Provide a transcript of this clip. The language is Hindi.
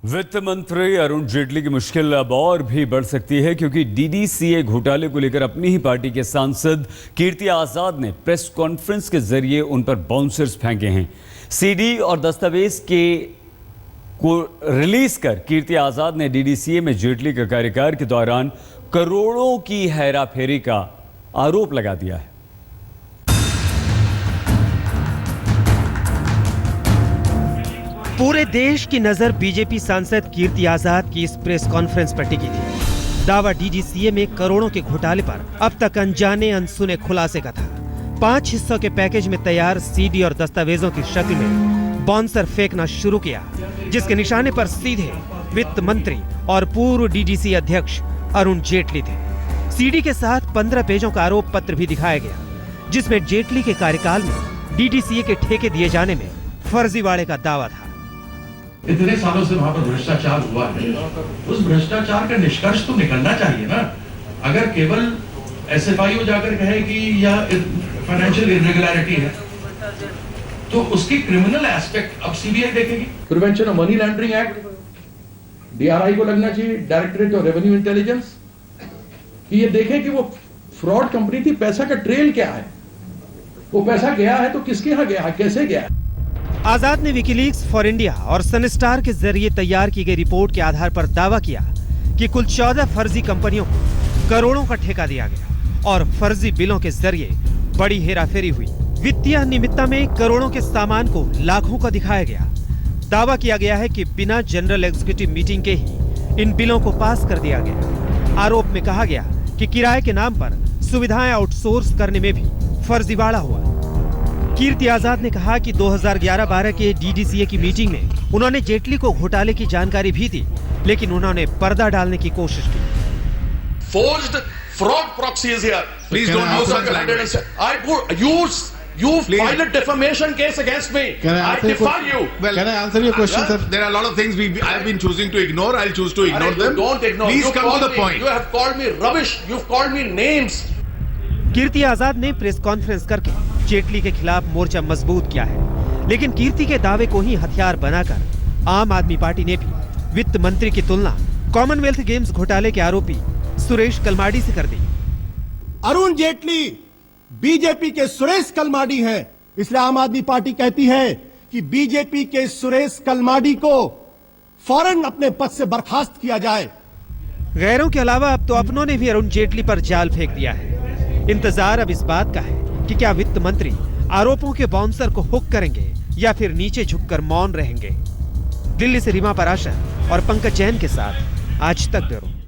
वित्त मंत्री अरुण जेटली की मुश्किल अब और भी बढ़ सकती है क्योंकि डीडीसीए घोटाले को लेकर अपनी ही पार्टी के सांसद कीर्ति आजाद ने प्रेस कॉन्फ्रेंस के जरिए उन पर बाउंसर्स फेंके हैं। सीडी और दस्तावेज को रिलीज कर कीर्ति आजाद ने डीडीसीए में जेटली के कार्यकाल के दौरान करोड़ों की हेराफेरी का आरोप लगा दिया है। पूरे देश की नजर बीजेपी सांसद कीर्ति आजाद की इस प्रेस कॉन्फ्रेंस पर टिकी थी। दावा डीडीसीए में करोड़ों के घोटाले पर अब तक अनजाने अनसुने खुलासे का था। 5 हिस्सों के पैकेज में तैयार सीडी और दस्तावेजों की शक्ल में बाउंसर फेंकना शुरू किया, जिसके निशाने पर सीधे वित्त मंत्री और पूर्व डीडीसी अध्यक्ष अरुण जेटली थे। सीडी के साथ 15 पेजों का आरोप पत्र भी दिखाया गया, जिसमें जेटली के कार्यकाल में डीडीसीए के ठेके दिए जाने में फर्जीवाड़े का दावा था। इतने सालों से वहां पर भ्रष्टाचार हुआ है, उस भ्रष्टाचार का निष्कर्ष तो निकलना चाहिए ना। अगर केवल एसएफआईओ जाकर कहे कि यह फाइनेंशियल इरेगुलरिटी है, तो उसकी क्रिमिनल एस्पेक्ट अब सीबीआई देखेगी। Prevention of money laundering act DRI को लगना चाहिए, डायरेक्टरेट ऑफ रेवेन्यू इंटेलिजेंस, कि ये देखे कि वो फ्रॉड कंपनी थी, पैसा का ट्रेल क्या है, वो पैसा गया है तो किसके यहाँ गया है, कैसे गया है। आजाद ने विकीलीक्स फॉर इंडिया और सनस्टार के जरिए तैयार की गई रिपोर्ट के आधार पर दावा किया कि कुल 14 फर्जी कंपनियों को करोड़ों का ठेका दिया गया और फर्जी बिलों के जरिए बड़ी हेराफेरी हुई। वित्तीय अनियमितता में करोड़ों के सामान को लाखों का दिखाया गया। दावा किया गया है कि बिना जनरल एग्जीक्यूटिव मीटिंग के ही इन बिलों को पास कर दिया गया। आरोप में कहा गया कि किराए के नाम पर सुविधाएं आउटसोर्स करने में भी फर्जीवाड़ा हुआ। कीर्ति आजाद ने कहा कि 2011-12 के डीडीसीए की मीटिंग में उन्होंने जेटली को घोटाले की जानकारी भी दी, लेकिन उन्होंने पर्दा डालने की कोशिश की। Forged fraud proxy is here. Please don't use such language. You filed a defamation case against me. I defy you. Well, can I answer your question, sir? There are a lot of things I've been choosing to ignore. I'll choose to ignore them. Don't ignore. Please come to the point. You have called me rubbish. You've called me names. Kirti Azad ने प्रेस कॉन्फ्रेंस करके जेटली के खिलाफ मोर्चा मजबूत किया है, लेकिन कीर्ति के दावे को ही हथियार बनाकर आम आदमी पार्टी ने भी वित्त मंत्री की तुलना कॉमनवेल्थ गेम्स घोटाले के आरोपी सुरेश कलमाडी से कर दी। अरुण जेटली बीजेपी के सुरेश कलमाडी हैं, इसलिए आम आदमी पार्टी कहती है कि बीजेपी के सुरेश कलमाडी को फौरन अपने पद से बर्खास्त किया जाए। गैरों के अलावा अब तो अपनों ने भी अरुण जेटली पर जाल फेंक दिया है। इंतजार अब इस बात का है कि क्या वित्त मंत्री आरोपों के बाउंसर को हुक करेंगे या फिर नीचे झुककर मौन रहेंगे। दिल्ली से रीमा पराशर और पंकज जैन के साथ आज तक ब्यूरो।